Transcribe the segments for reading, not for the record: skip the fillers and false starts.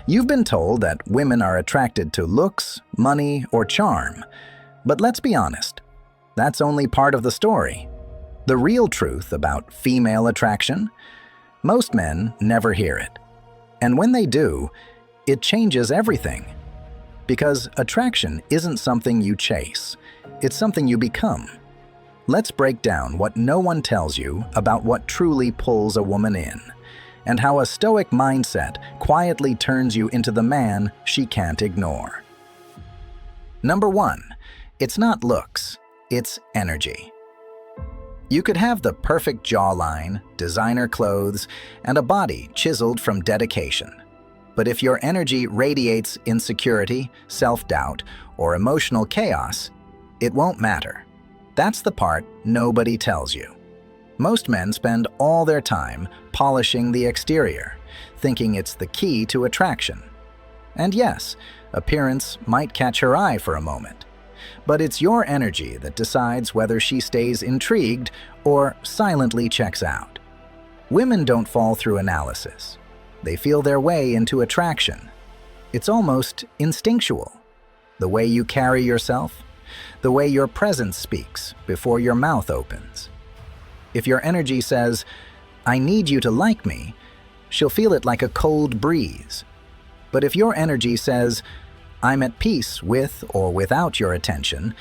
You've been told that women are attracted to looks, money, or charm. But let's be honest, that's only part of the story. The real truth about female attraction? Most men never hear it. And when they do, it changes everything. Because attraction isn't something you chase, it's something you become. Let's break down what no one tells you about what truly pulls a woman in, and how a Stoic mindset quietly turns you into the man she can't ignore. Number 1, it's not looks, it's energy. You could have the perfect jawline, designer clothes, and a body chiseled from dedication. But if your energy radiates insecurity, self-doubt, or emotional chaos, it won't matter. That's the part nobody tells you. Most men spend all their time polishing the exterior, thinking it's the key to attraction. And yes, appearance might catch her eye for a moment. But it's your energy that decides whether she stays intrigued or silently checks out. Women don't fall through analysis. They feel their way into attraction. It's almost instinctual. The way you carry yourself, the way your presence speaks before your mouth opens. If your energy says, "I need you to like me," she'll feel it like a cold breeze. But if your energy says, "I'm at peace with or without your attention,"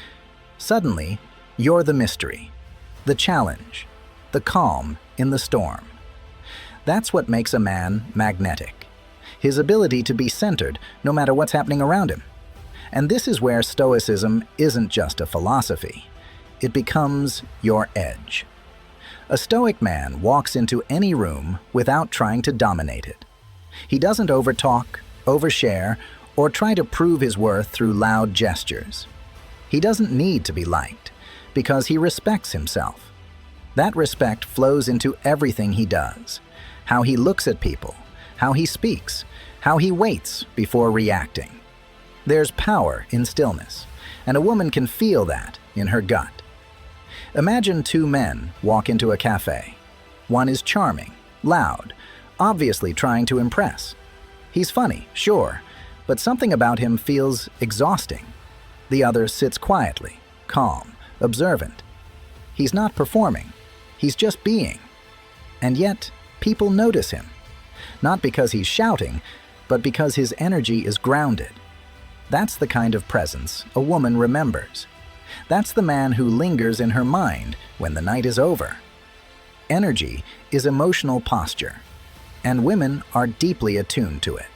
suddenly you're the mystery, the challenge, the calm in the storm. That's what makes a man magnetic, his ability to be centered no matter what's happening around him. And this is where Stoicism isn't just a philosophy. It becomes your edge. A Stoic man walks into any room without trying to dominate it. He doesn't overtalk, overshare, or try to prove his worth through loud gestures. He doesn't need to be liked, because he respects himself. That respect flows into everything he does: how he looks at people, how he speaks, how he waits before reacting. There's power in stillness, and a woman can feel that in her gut. Imagine two men walk into a cafe. One is charming, loud, obviously trying to impress. He's funny, sure, but something about him feels exhausting. The other sits quietly, calm, observant. He's not performing, he's just being. And yet, people notice him. Not because he's shouting, but because his energy is grounded. That's the kind of presence a woman remembers. That's the man who lingers in her mind when the night is over. Energy is emotional posture, and women are deeply attuned to it.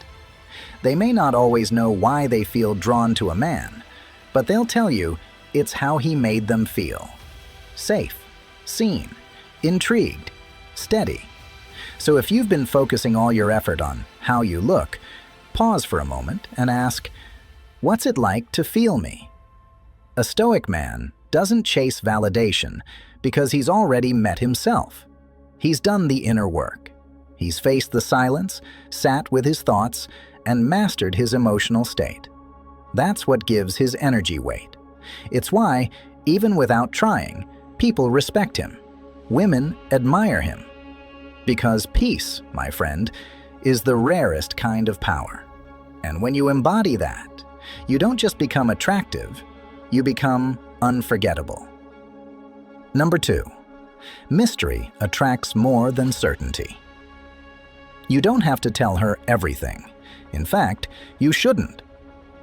They may not always know why they feel drawn to a man, but they'll tell you it's how he made them feel. Safe, seen, intrigued, steady. So if you've been focusing all your effort on how you look, pause for a moment and ask, what's it like to feel me? A Stoic man doesn't chase validation because he's already met himself. He's done the inner work. He's faced the silence, sat with his thoughts, and mastered his emotional state. That's what gives his energy weight. It's why, even without trying, people respect him. Women admire him. Because peace, my friend, is the rarest kind of power. And when you embody that, you don't just become attractive, you become unforgettable. Number 2, mystery attracts more than certainty. You don't have to tell her everything. In fact, you shouldn't.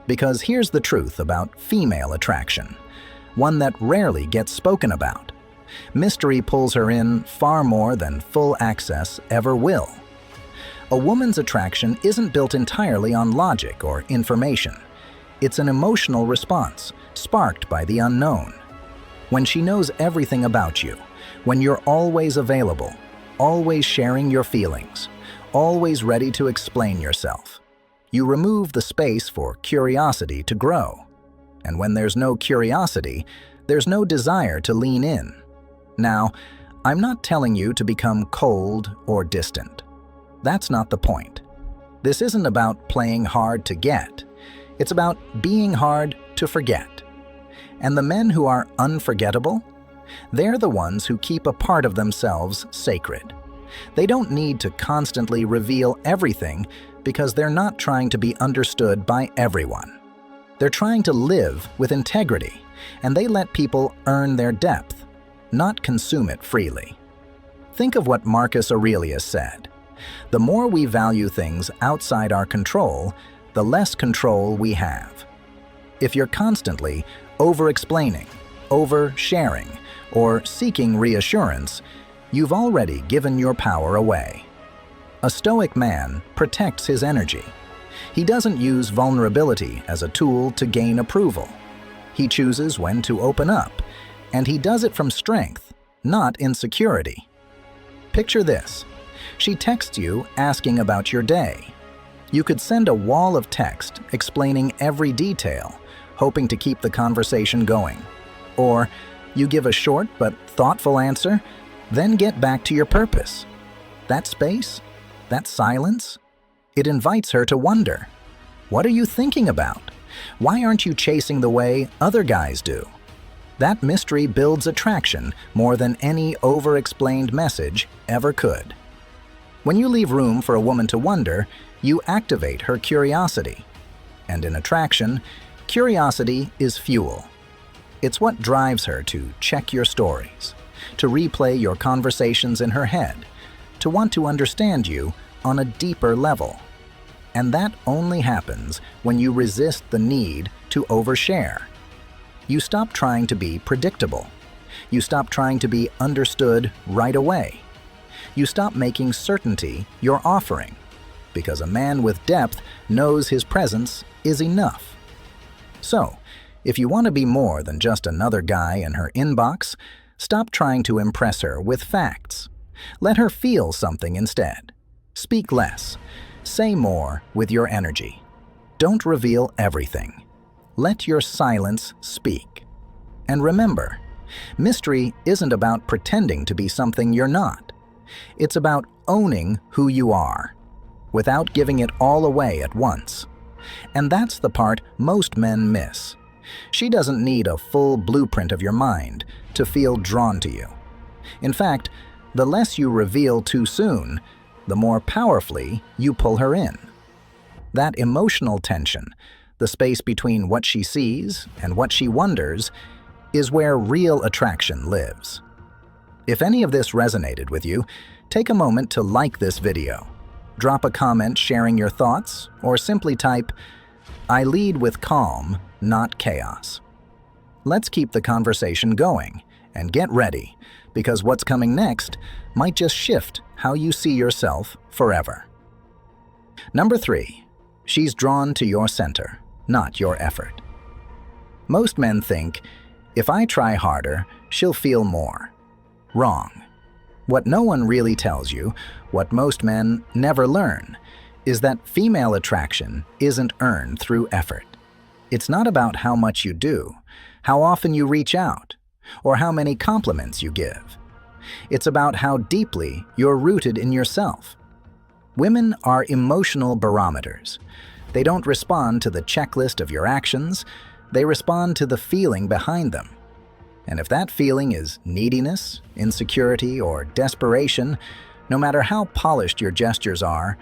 Because here's the truth about female attraction, one that rarely gets spoken about. Mystery pulls her in far more than full access ever will. A woman's attraction isn't built entirely on logic or information. It's an emotional response, sparked by the unknown. When she knows everything about you, when you're always available, always sharing your feelings, always ready to explain yourself, you remove the space for curiosity to grow. And when there's no curiosity, there's no desire to lean in. Now, I'm not telling you to become cold or distant. That's not the point. This isn't about playing hard to get. It's about being hard to forget. And the men who are unforgettable, they're the ones who keep a part of themselves sacred. They don't need to constantly reveal everything because they're not trying to be understood by everyone. They're trying to live with integrity, and they let people earn their depth, not consume it freely. Think of what Marcus Aurelius said. The more we value things outside our control, the less control we have. If you're constantly over-explaining, over-sharing, or seeking reassurance, you've already given your power away. A Stoic man protects his energy. He doesn't use vulnerability as a tool to gain approval. He chooses when to open up, and he does it from strength, not insecurity. Picture this. She texts you asking about your day. You could send a wall of text explaining every detail, hoping to keep the conversation going. Or you give a short but thoughtful answer, then get back to your purpose. That space, that silence, it invites her to wonder. What are you thinking about? Why aren't you chasing the way other guys do? That mystery builds attraction more than any over-explained message ever could. When you leave room for a woman to wonder, you activate her curiosity. And in attraction, curiosity is fuel. It's what drives her to check your stories, to replay your conversations in her head, to want to understand you on a deeper level. And that only happens when you resist the need to overshare. You stop trying to be predictable. You stop trying to be understood right away. You stop making certainty your offering, because a man with depth knows his presence is enough. So, if you want to be more than just another guy in her inbox, stop trying to impress her with facts. Let her feel something instead. Speak less. Say more with your energy. Don't reveal everything. Let your silence speak. And remember, mystery isn't about pretending to be something you're not. It's about owning who you are, without giving it all away at once. And that's the part most men miss. She doesn't need a full blueprint of your mind to feel drawn to you. In fact, the less you reveal too soon, the more powerfully you pull her in. That emotional tension, the space between what she sees and what she wonders, is where real attraction lives. If any of this resonated with you, take a moment to like this video. Drop a comment sharing your thoughts, or simply type, "I lead with calm, not chaos." Let's keep the conversation going, and get ready, because what's coming next might just shift how you see yourself forever. Number 3, she's drawn to your center, not your effort. Most men think, if I try harder, she'll feel more. Wrong. What no one really tells you, what most men never learn, is that female attraction isn't earned through effort. It's not about how much you do, how often you reach out, or how many compliments you give. It's about how deeply you're rooted in yourself. Women are emotional barometers. They don't respond to the checklist of your actions, they respond to the feeling behind them. And if that feeling is neediness, insecurity, or desperation, no matter how polished your gestures are,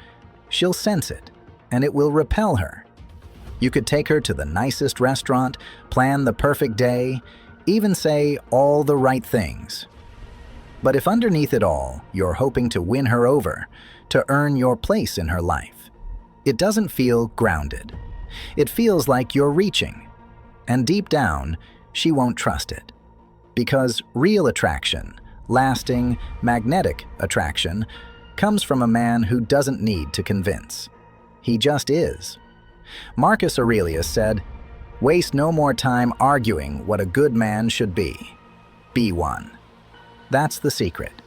she'll sense it, and it will repel her. You could take her to the nicest restaurant, plan the perfect day, even say all the right things. But if underneath it all, you're hoping to win her over, to earn your place in her life, it doesn't feel grounded. It feels like you're reaching. And deep down, she won't trust it. Because real attraction, lasting, magnetic attraction, comes from a man who doesn't need to convince. He just is. Marcus Aurelius said, "Waste no more time arguing what a good man should be. Be one." That's the secret.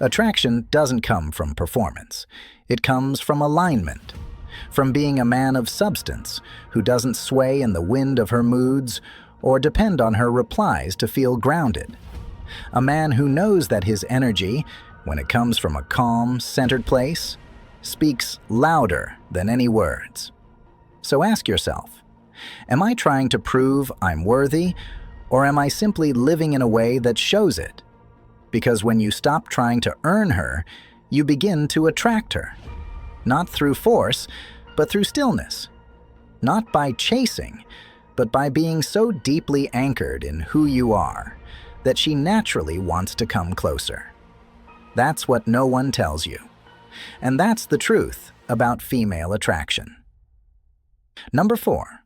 Attraction doesn't come from performance. It comes from alignment, from being a man of substance who doesn't sway in the wind of her moods or depend on her replies to feel grounded. A man who knows that his energy, when it comes from a calm, centered place, speaks louder than any words. So ask yourself, am I trying to prove I'm worthy, or am I simply living in a way that shows it? Because when you stop trying to earn her, you begin to attract her. not through force, but through stillness. Not by chasing, but by being so deeply anchored in who you are that she naturally wants to come closer. That's what no one tells you. And that's the truth about female attraction. Number 4.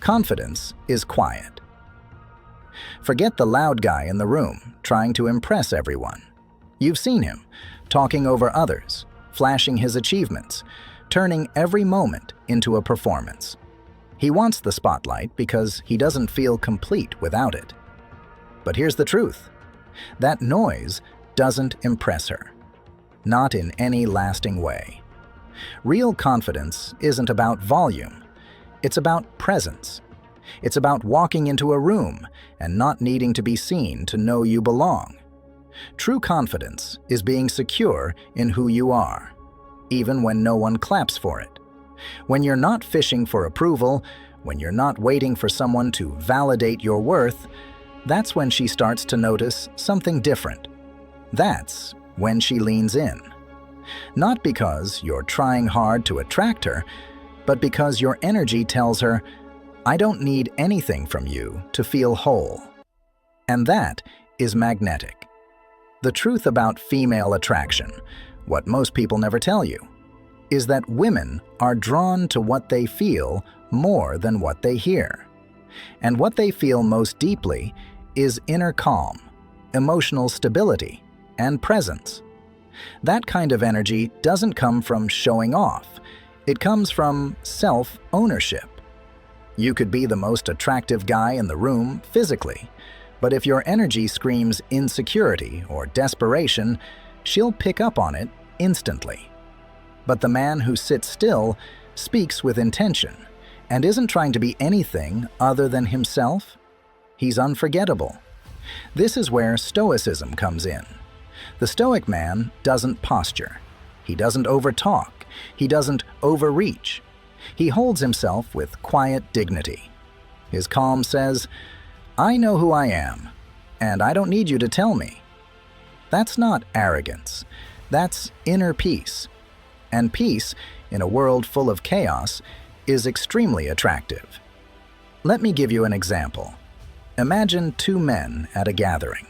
Confidence is quiet. Forget the loud guy in the room trying to impress everyone. You've seen him, talking over others, flashing his achievements, turning every moment into a performance. He wants the spotlight because he doesn't feel complete without it. But here's the truth. That noise doesn't impress her. Not in any lasting way. Real confidence isn't about volume. It's about presence. It's about walking into a room and not needing to be seen to know you belong. True confidence is being secure in who you are, even when no one claps for it. When you're not fishing for approval, when you're not waiting for someone to validate your worth, that's when she starts to notice something different. That's when she leans in. Not because you're trying hard to attract her, but because your energy tells her, I don't need anything from you to feel whole. And that is magnetic. The truth about female attraction, what most people never tell you, is that women are drawn to what they feel more than what they hear. And what they feel most deeply is inner calm, emotional stability, and presence. That kind of energy doesn't come from showing off. It comes from self-ownership. You could be the most attractive guy in the room physically, but if your energy screams insecurity or desperation, she'll pick up on it instantly. But the man who sits still speaks with intention and isn't trying to be anything other than himself. He's unforgettable. This is where Stoicism comes in. The Stoic man doesn't posture. He doesn't overtalk. He doesn't overreach. He holds himself with quiet dignity. His calm says, I know who I am, and I don't need you to tell me. That's not arrogance. That's inner peace. And peace, in a world full of chaos, is extremely attractive. Let me give you an example. Imagine two men at a gathering.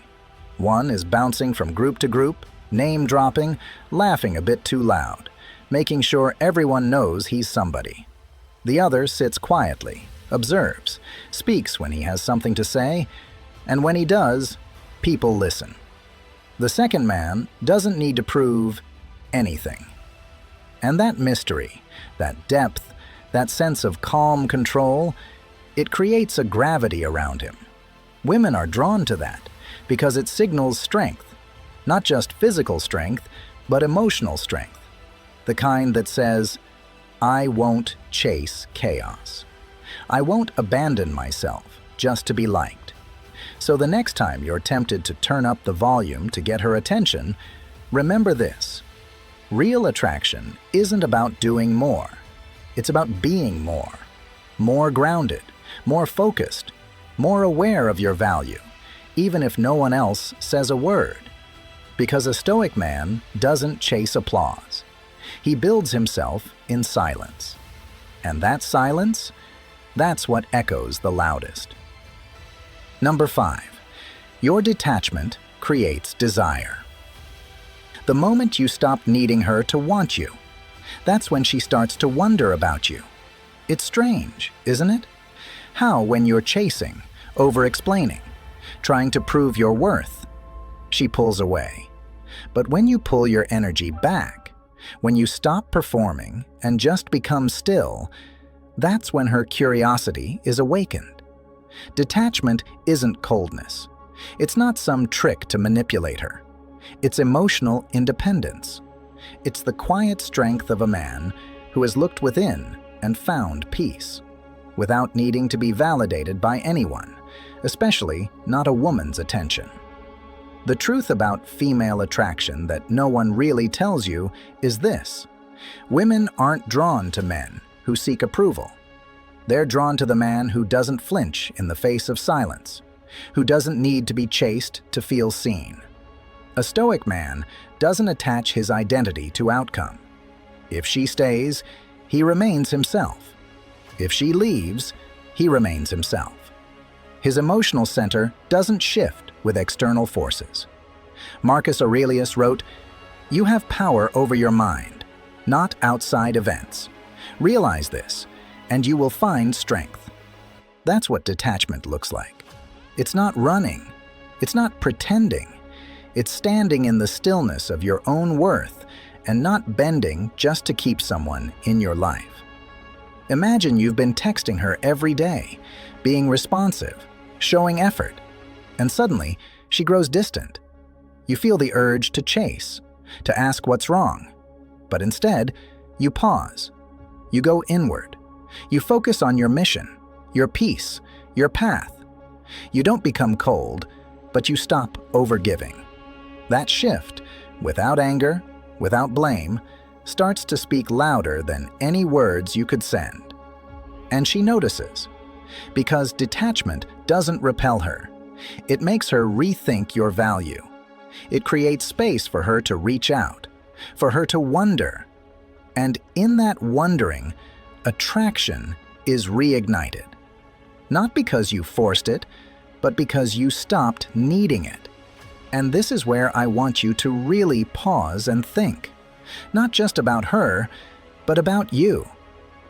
One is bouncing from group to group, name-dropping, laughing a bit too loud, making sure everyone knows he's somebody. The other sits quietly, observes, speaks when he has something to say, and when he does, people listen. The second man doesn't need to prove anything. And that mystery, that depth, that sense of calm control, it creates a gravity around him. Women are drawn to that because it signals strength, not just physical strength, but emotional strength. The kind that says, I won't chase chaos. I won't abandon myself just to be liked. So the next time you're tempted to turn up the volume to get her attention, remember this. Real attraction isn't about doing more. It's about being more grounded, more focused, more aware of your value, even if no one else says a word. Because a Stoic man doesn't chase applause. He builds himself in silence. And that silence, that's what echoes the loudest. Number 5. Your detachment creates desire. The moment you stop needing her to want you, that's when she starts to wonder about you. It's strange, isn't it? How, when you're chasing, over-explaining, trying to prove your worth, she pulls away. But when you pull your energy back, when you stop performing and just become still, that's when her curiosity is awakened. Detachment isn't coldness. It's not some trick to manipulate her. It's emotional independence. It's the quiet strength of a man who has looked within and found peace, without needing to be validated by anyone, especially not a woman's attention. The truth about female attraction that no one really tells you is this. Women aren't drawn to men who seek approval. They're drawn to the man who doesn't flinch in the face of silence, who doesn't need to be chased to feel seen. A Stoic man doesn't attach his identity to outcome. If she stays, he remains himself. If she leaves, he remains himself. His emotional center doesn't shift with external forces. Marcus Aurelius wrote, "You have power over your mind, not outside events. Realize this, and you will find strength." That's what detachment looks like. It's not running. It's not pretending. It's standing in the stillness of your own worth and not bending just to keep someone in your life. Imagine you've been texting her every day, being responsive, showing effort, and suddenly she grows distant. You feel the urge to chase, to ask what's wrong. But instead, you pause. You go inward. You focus on your mission, your peace, your path. You don't become cold, but you stop overgiving. That shift, without anger, without blame, starts to speak louder than any words you could send. And she notices, because detachment doesn't repel her. It makes her rethink your value. It creates space for her to reach out, for her to wonder. And in that wondering, attraction is reignited. Not because you forced it, but because you stopped needing it. And this is where I want you to really pause and think. Not just about her, but about you.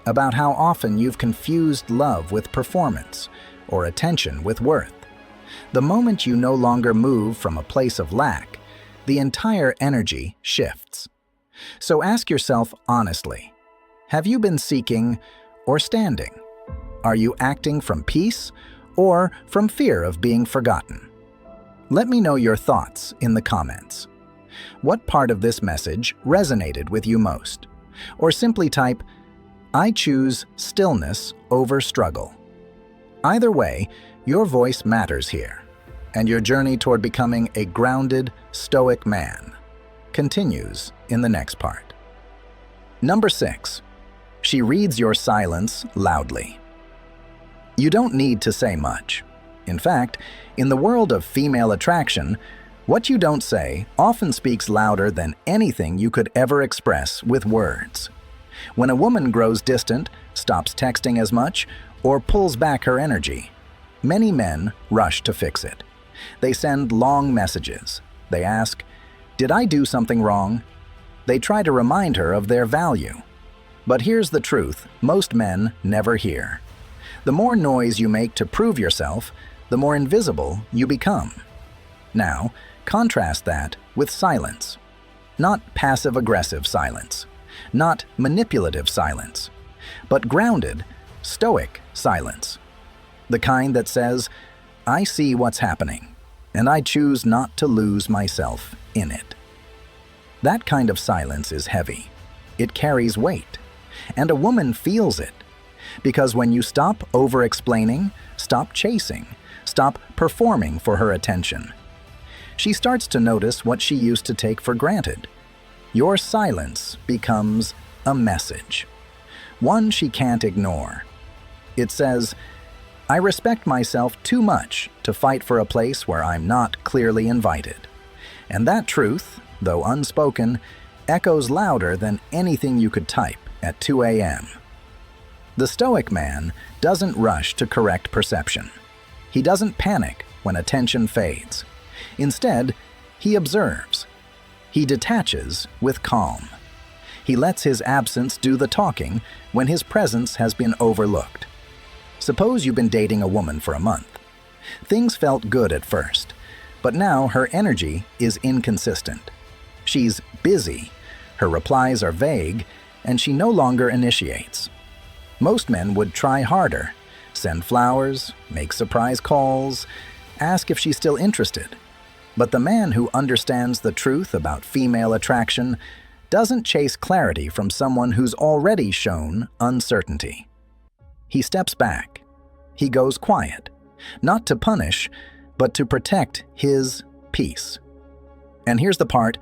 About how often you've confused love with performance, or attention with worth. The moment you no longer move from a place of lack, the entire energy shifts. So ask yourself honestly, have you been seeking or standing? Are you acting from peace or from fear of being forgotten? Let me know your thoughts in the comments. What part of this message resonated with you most? Or simply type, "I choose stillness over struggle." Either way, your voice matters here, and your journey toward becoming a grounded, stoic man continues in the next part. Number 6. She reads your silence loudly. You don't need to say much. In fact, in the world of female attraction, what you don't say often speaks louder than anything you could ever express with words. When a woman grows distant, stops texting as much, or pulls back her energy, many men rush to fix it. They send long messages. They ask, "Did I do something wrong?" They try to remind her of their value. But here's the truth most men never hear. The more noise you make to prove yourself, the more invisible you become. Now, contrast that with silence. Not passive-aggressive silence, not manipulative silence, but grounded, stoic silence. The kind that says, "I see what's happening, and I choose not to lose myself in it." That kind of silence is heavy. It carries weight, and a woman feels it. Because when you stop over-explaining, stop chasing, stop performing for her attention, she starts to notice what she used to take for granted. Your silence becomes a message, one she can't ignore. It says, "I respect myself too much to fight for a place where I'm not clearly invited." And that truth, though unspoken, echoes louder than anything you could type at 2 a.m. The Stoic man doesn't rush to correct perception. He doesn't panic when attention fades. Instead, he observes. He detaches with calm. He lets his absence do the talking when his presence has been overlooked. Suppose you've been dating a woman for a month. Things felt good at first, but now her energy is inconsistent. She's busy, her replies are vague, and she no longer initiates. Most men would try harder, send flowers, make surprise calls, ask if she's still interested. But the man who understands the truth about female attraction doesn't chase clarity from someone who's already shown uncertainty. He steps back. He goes quiet, not to punish, but to protect his peace. And here's the part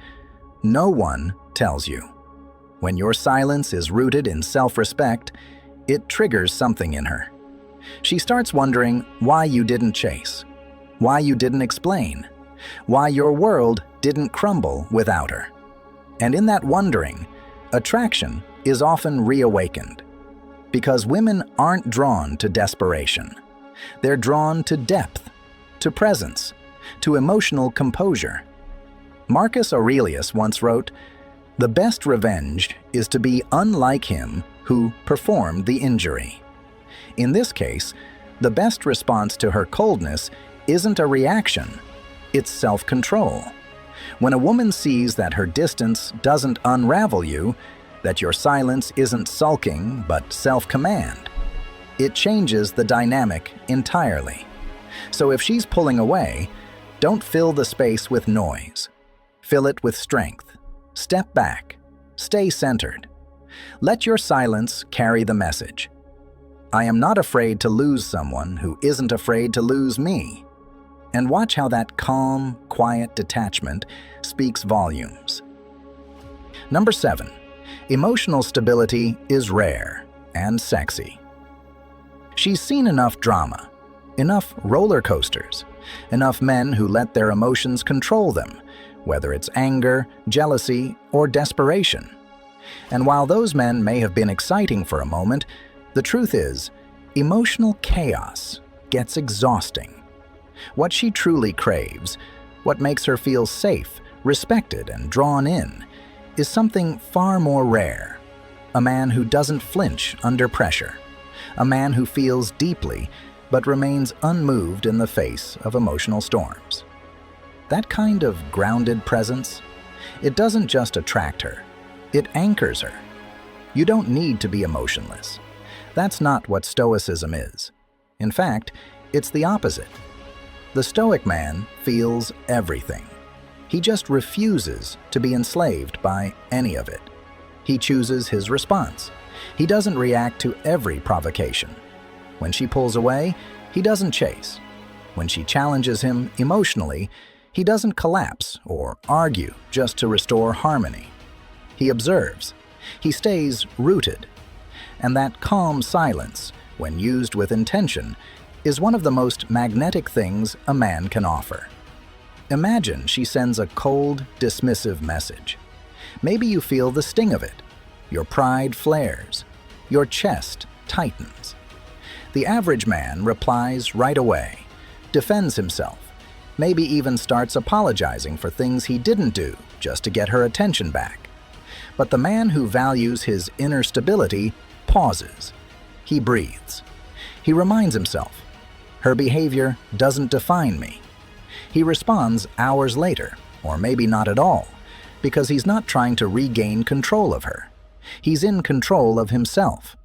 no one tells you. When your silence is rooted in self-respect, it triggers something in her. She starts wondering why you didn't chase, why you didn't explain, why your world didn't crumble without her. And in that wondering, attraction is often reawakened because women aren't drawn to desperation. They're drawn to depth, to presence, to emotional composure. Marcus Aurelius once wrote, "The best revenge is to be unlike him who performed the injury." In this case, the best response to her coldness isn't a reaction, it's self-control. When a woman sees that her distance doesn't unravel you, that your silence isn't sulking but self-command, it changes the dynamic entirely. So if she's pulling away, don't fill the space with noise. Fill it with strength. Step back. Stay centered. Let your silence carry the message. I am not afraid to lose someone who isn't afraid to lose me. And watch how that calm, quiet detachment speaks volumes. Number 7. Emotional stability is rare and sexy. She's seen enough drama, enough roller coasters, enough men who let their emotions control them, whether it's anger, jealousy, or desperation. And while those men may have been exciting for a moment, the truth is, emotional chaos gets exhausting. What she truly craves, what makes her feel safe, respected, and drawn in, is something far more rare. A man who doesn't flinch under pressure. A man who feels deeply but remains unmoved in the face of emotional storms. That kind of grounded presence, it doesn't just attract her, it anchors her. You don't need to be emotionless. That's not what Stoicism is. In fact, it's the opposite. The Stoic man feels everything. He just refuses to be enslaved by any of it. He chooses his response. He doesn't react to every provocation. When she pulls away, he doesn't chase. When she challenges him emotionally, he doesn't collapse or argue just to restore harmony. He observes. He stays rooted. And that calm silence, when used with intention, is one of the most magnetic things a man can offer. Imagine she sends a cold, dismissive message. Maybe you feel the sting of it. Your pride flares. Your chest tightens. The average man replies right away, defends himself, maybe even starts apologizing for things he didn't do just to get her attention back. But the man who values his inner stability pauses. He breathes. He reminds himself, her behavior doesn't define me. He responds hours later, or maybe not at all, because he's not trying to regain control of her. He's in control of himself.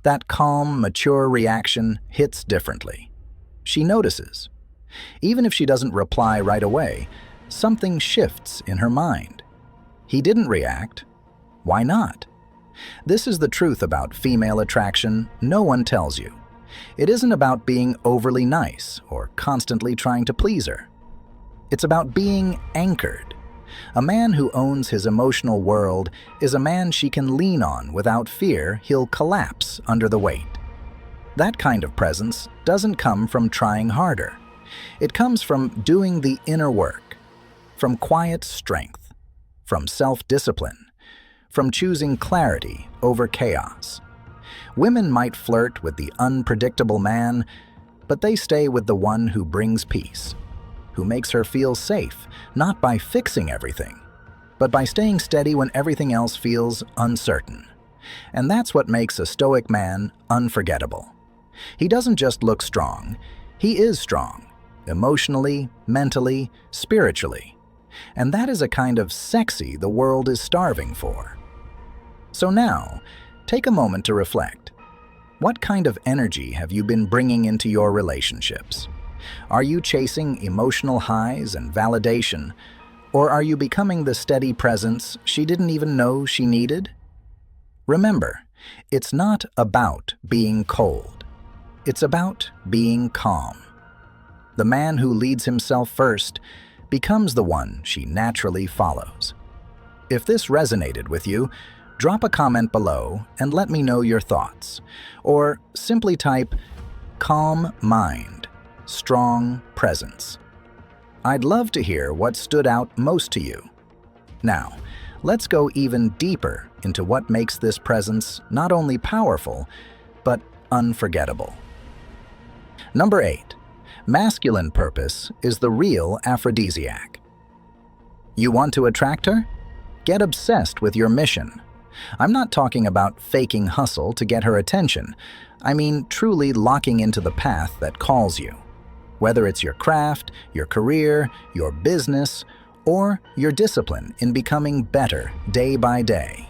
That calm, mature reaction hits differently. She notices. Even if she doesn't reply right away, something shifts in her mind. He didn't react. Why not? This is the truth about female attraction no one tells you. It isn't about being overly nice or constantly trying to please her. It's about being anchored. A man who owns his emotional world is a man she can lean on without fear he'll collapse under the weight. That kind of presence doesn't come from trying harder. It comes from doing the inner work, from quiet strength, from self-discipline, from choosing clarity over chaos. Women might flirt with the unpredictable man, but they stay with the one who brings peace, who makes her feel safe, not by fixing everything, but by staying steady when everything else feels uncertain. And that's what makes a Stoic man unforgettable. He doesn't just look strong, he is strong, emotionally, mentally, spiritually. And that is a kind of sexy the world is starving for. So now, take a moment to reflect. What kind of energy have you been bringing into your relationships? Are you chasing emotional highs and validation, or are you becoming the steady presence she didn't even know she needed? Remember, it's not about being cold. It's about being calm. The man who leads himself first becomes the one she naturally follows. If this resonated with you, drop a comment below and let me know your thoughts. Or simply type, calm mind, strong presence. I'd love to hear what stood out most to you. Now, let's go even deeper into what makes this presence not only powerful, but unforgettable. Number 8. Masculine purpose is the real aphrodisiac. You want to attract her? Get obsessed with your mission. I'm not talking about faking hustle to get her attention. I mean truly locking into the path that calls you. Whether it's your craft, your career, your business, or your discipline in becoming better day by day.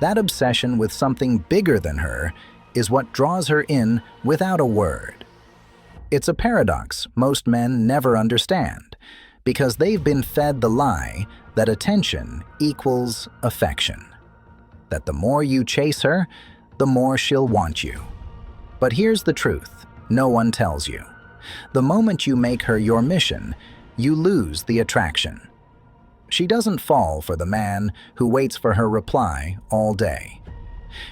That obsession with something bigger than her is what draws her in without a word. It's a paradox most men never understand, because they've been fed the lie that attention equals affection. That the more you chase her, the more she'll want you. But here's the truth no one tells you. The moment you make her your mission, you lose the attraction. She doesn't fall for the man who waits for her reply all day.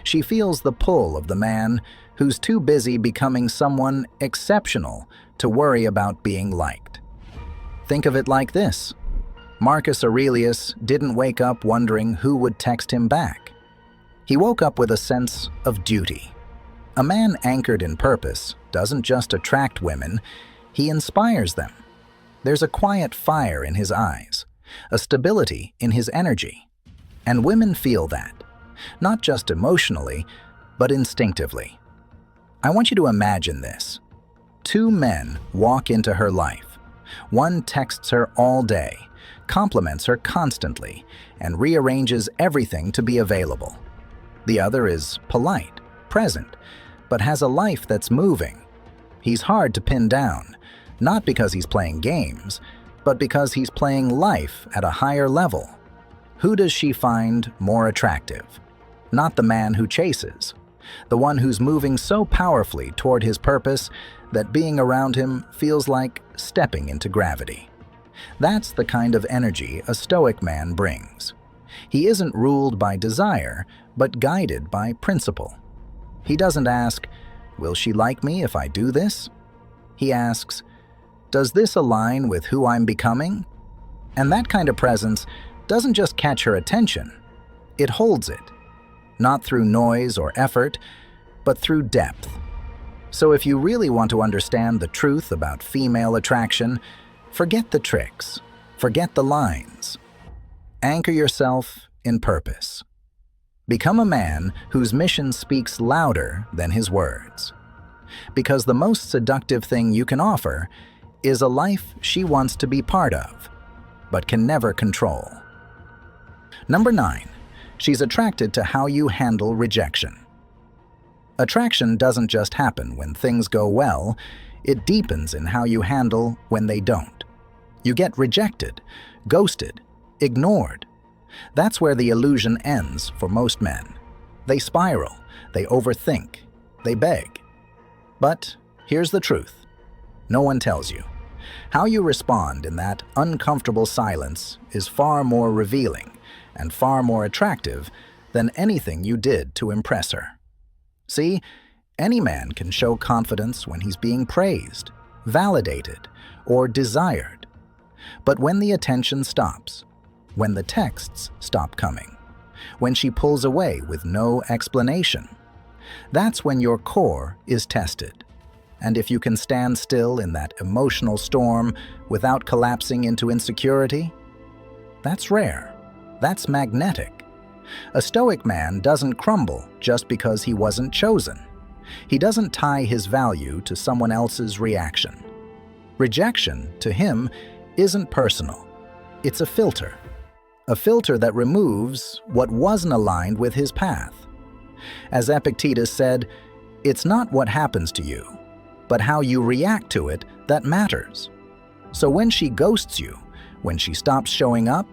She feels the pull of the man who's too busy becoming someone exceptional to worry about being liked. Think of it like this. Marcus Aurelius didn't wake up wondering who would text him back. He woke up with a sense of duty. A man anchored in purpose doesn't just attract women, he inspires them. There's a quiet fire in his eyes, a stability in his energy. And women feel that, not just emotionally, but instinctively. I want you to imagine this. Two men walk into her life. One texts her all day, compliments her constantly, and rearranges everything to be available. The other is polite, present, but has a life that's moving. He's hard to pin down, not because he's playing games, but because he's playing life at a higher level. Who does she find more attractive? Not the man who chases, the one who's moving so powerfully toward his purpose that being around him feels like stepping into gravity. That's the kind of energy a Stoic man brings. He isn't ruled by desire, but guided by principle. He doesn't ask, "Will she like me if I do this?" He asks, "Does this align with who I'm becoming?" And that kind of presence doesn't just catch her attention, it holds it. Not through noise or effort, but through depth. So if you really want to understand the truth about female attraction, forget the tricks, forget the lines. Anchor yourself in purpose. Become a man whose mission speaks louder than his words. Because the most seductive thing you can offer is a life she wants to be part of, but can never control. Number 9. She's attracted to how you handle rejection. Attraction doesn't just happen when things go well, it deepens in how you handle when they don't. You get rejected, ghosted, ignored. That's where the illusion ends for most men. They spiral, they overthink, they beg. But here's the truth. No one tells you. How you respond in that uncomfortable silence is far more revealing and far more attractive than anything you did to impress her. See, any man can show confidence when he's being praised, validated, or desired. But when the attention stops, when the texts stop coming, when she pulls away with no explanation, that's when your core is tested. And if you can stand still in that emotional storm without collapsing into insecurity, that's rare. That's magnetic. A Stoic man doesn't crumble just because he wasn't chosen. He doesn't tie his value to someone else's reaction. Rejection, to him, isn't personal. It's a filter that removes what wasn't aligned with his path. As Epictetus said, it's not what happens to you, but how you react to it that matters. So when she ghosts you, when she stops showing up,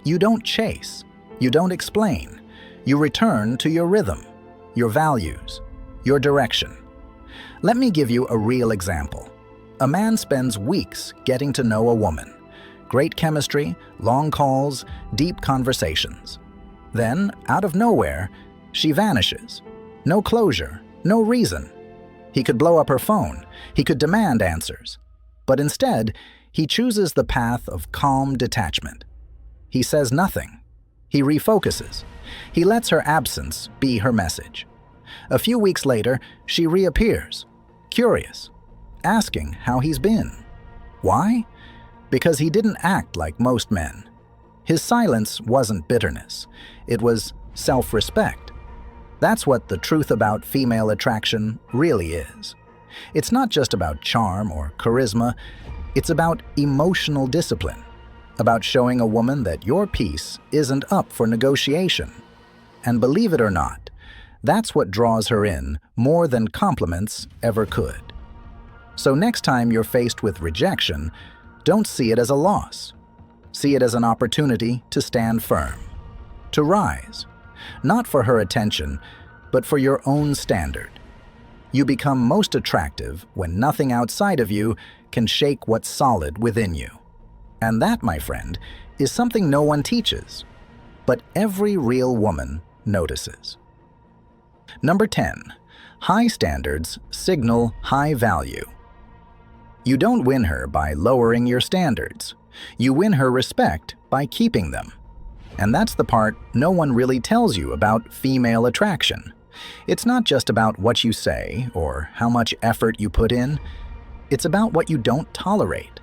you don't chase, you don't explain, you return to your rhythm, your values, your direction. Let me give you a real example. A man spends weeks getting to know a woman. Great chemistry, long calls, deep conversations. Then, out of nowhere, she vanishes. No closure, no reason. He could blow up her phone, he could demand answers. But instead, he chooses the path of calm detachment. He says nothing. He refocuses. He lets her absence be her message. A few weeks later, she reappears, curious, asking how he's been. Why? Because he didn't act like most men. His silence wasn't bitterness. It was self-respect. That's what the truth about female attraction really is. It's not just about charm or charisma. It's about emotional discipline, about showing a woman that your peace isn't up for negotiation. And believe it or not, that's what draws her in more than compliments ever could. So next time you're faced with rejection, don't see it as a loss. See it as an opportunity to stand firm, to rise, not for her attention, but for your own standard. You become most attractive when nothing outside of you can shake what's solid within you. And that, my friend, is something no one teaches, but every real woman notices. Number 10. High standards signal high value. You don't win her by lowering your standards. You win her respect by keeping them. And that's the part no one really tells you about female attraction. It's not just about what you say or how much effort you put in. It's about what you don't tolerate.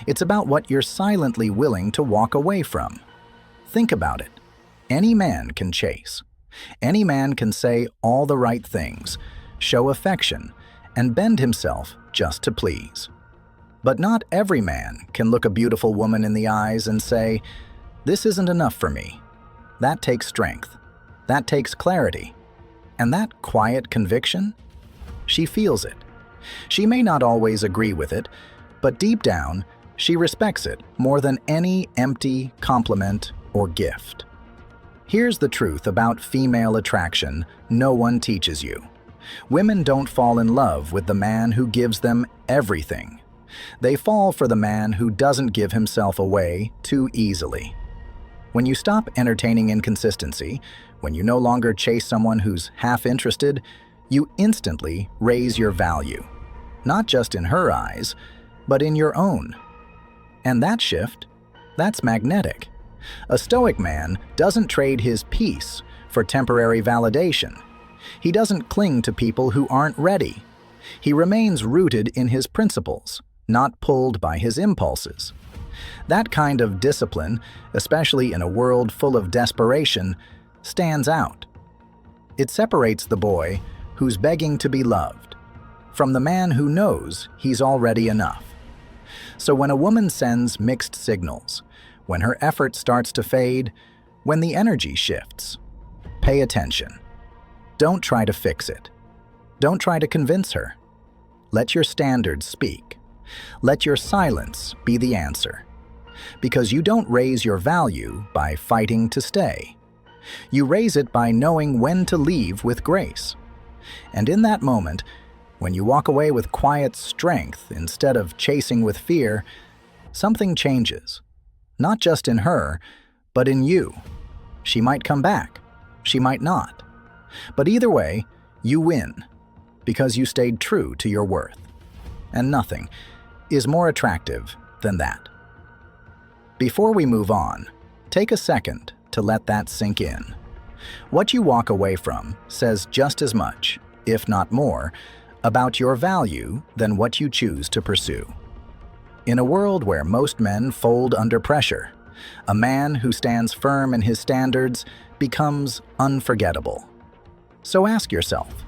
It's about what you're silently willing to walk away from. Think about it. Any man can chase. Any man can say all the right things, show affection, and bend himself just to please. But not every man can look a beautiful woman in the eyes and say, "This isn't enough for me." That takes strength. That takes clarity. And that quiet conviction? She feels it. She may not always agree with it, but deep down, she respects it more than any empty compliment or gift. Here's the truth about female attraction no one teaches you. Women don't fall in love with the man who gives them everything. They fall for the man who doesn't give himself away too easily. When you stop entertaining inconsistency, when you no longer chase someone who's half interested, you instantly raise your value, not just in her eyes, but in your own. And that shift, that's magnetic. A Stoic man doesn't trade his peace for temporary validation. He doesn't cling to people who aren't ready. He remains rooted in his principles, not pulled by his impulses. That kind of discipline, especially in a world full of desperation, stands out. It separates the boy who's begging to be loved from the man who knows he's already enough. So when a woman sends mixed signals, when her effort starts to fade, when the energy shifts, pay attention. Don't try to fix it. Don't try to convince her. Let your standards speak. Let your silence be the answer. Because you don't raise your value by fighting to stay. You raise it by knowing when to leave with grace. And in that moment, when you walk away with quiet strength instead of chasing with fear, something changes. Not just in her, but in you. She might come back. She might not. But either way, you win, because you stayed true to your worth. And nothing is more attractive than that. Before we move on, take a second to let that sink in. What you walk away from says just as much, if not more, about your value than what you choose to pursue. In a world where most men fold under pressure, a man who stands firm in his standards becomes unforgettable. So ask yourself,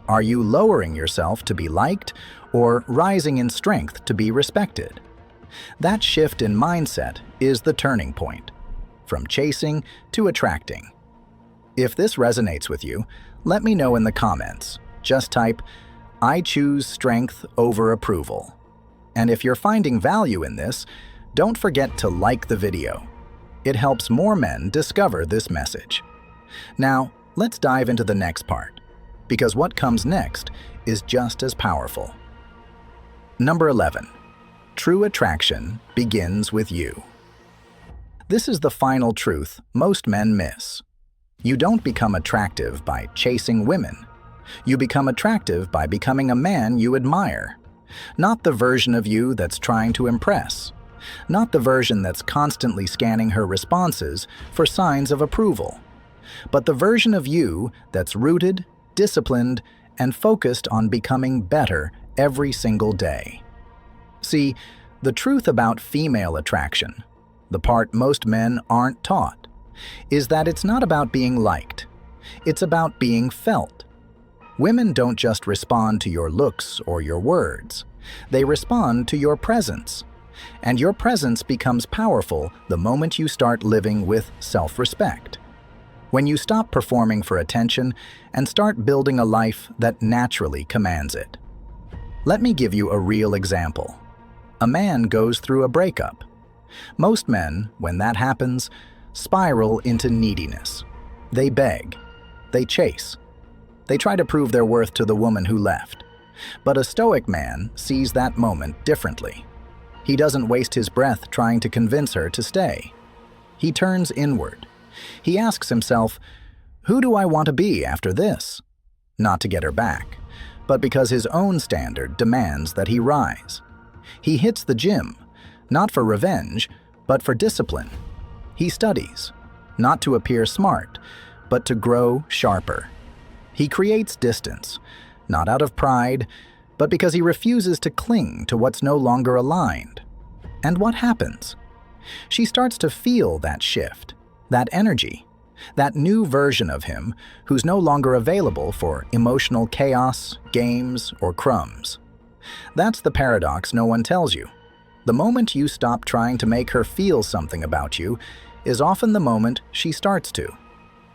are you lowering yourself to be liked or rising in strength to be respected? That shift in mindset is the turning point, from chasing to attracting. If this resonates with you, let me know in the comments. Just type, "I choose strength over approval." And if you're finding value in this, don't forget to like the video. It helps more men discover this message. Now, let's dive into the next part, because what comes next is just as powerful. Number 11. True attraction begins with you. This is the final truth most men miss. You don't become attractive by chasing women. You become attractive by becoming a man you admire. Not the version of you that's trying to impress, Not the version that's constantly scanning her responses for signs of approval, but the version of you that's rooted, disciplined, and focused on becoming better every single day. See, the truth about female attraction, the part most men aren't taught, is that it's not about being liked. It's about being felt. Women don't just respond to your looks or your words. They respond to your presence. And your presence becomes powerful the moment you start living with self-respect. When you stop performing for attention and start building a life that naturally commands it. Let me give you a real example. A man goes through a breakup. Most men, when that happens, spiral into neediness. They beg. They chase. They try to prove their worth to the woman who left. But a Stoic man sees that moment differently. He doesn't waste his breath trying to convince her to stay. He turns inward. He asks himself, who do I want to be after this? Not to get her back, but because his own standard demands that he rise. He hits the gym, not for revenge, but for discipline. He studies, not to appear smart, but to grow sharper. He creates distance, not out of pride, but because he refuses to cling to what's no longer aligned. And what happens? She starts to feel that shift, that energy, that new version of him who's no longer available for emotional chaos, games, or crumbs. That's the paradox no one tells you. The moment you stop trying to make her feel something about you is often the moment she starts to.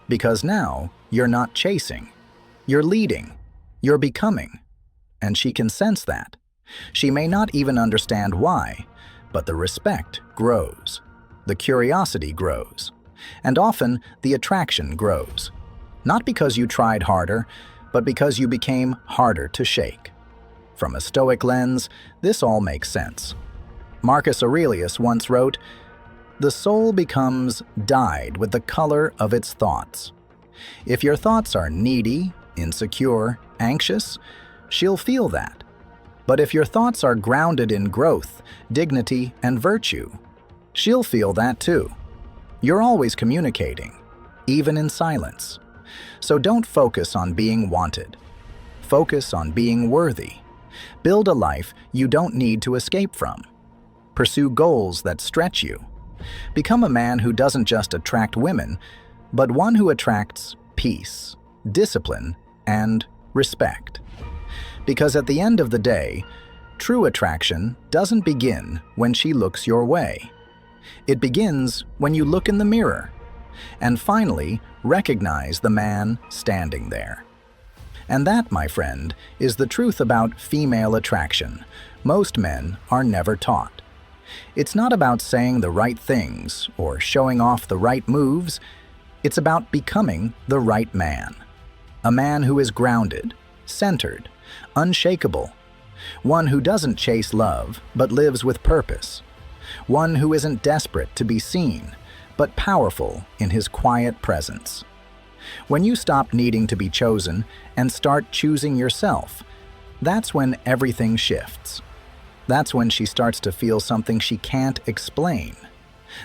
Because now you're not chasing, you're leading, you're becoming. And she can sense that. She may not even understand why, but the respect grows, the curiosity grows, and often the attraction grows. Not because you tried harder, but because you became harder to shake. From a Stoic lens, this all makes sense. Marcus Aurelius once wrote, "The soul becomes dyed with the color of its thoughts." If your thoughts are needy, insecure, anxious, she'll feel that. But if your thoughts are grounded in growth, dignity, and virtue, she'll feel that too. You're always communicating, even in silence. So don't focus on being wanted. Focus on being worthy. Build a life you don't need to escape from. Pursue goals that stretch you. Become a man who doesn't just attract women, but one who attracts peace, discipline, and respect. Because at the end of the day, true attraction doesn't begin when she looks your way. It begins when you look in the mirror and finally recognize the man standing there. And that, my friend, is the truth about female attraction most men are never taught. It's not about saying the right things or showing off the right moves. It's about becoming the right man. A man who is grounded, centered, unshakable. One who doesn't chase love, but lives with purpose. One who isn't desperate to be seen, but powerful in his quiet presence. When you stop needing to be chosen and start choosing yourself, that's when everything shifts. That's when she starts to feel something she can't explain.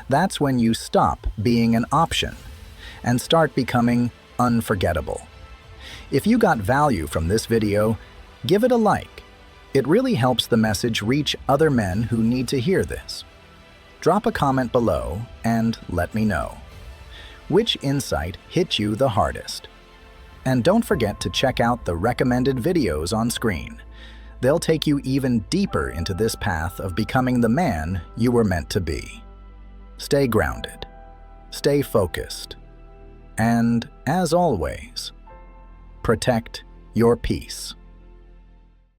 That's when you stop being an option and start becoming unforgettable. If you got value from this video, give it a like. It really helps the message reach other men who need to hear this. Drop a comment below and let me know. Which insight hit you the hardest? And don't forget to check out the recommended videos on screen. They'll take you even deeper into this path of becoming the man you were meant to be. Stay grounded, stay focused, and, as always, protect your peace.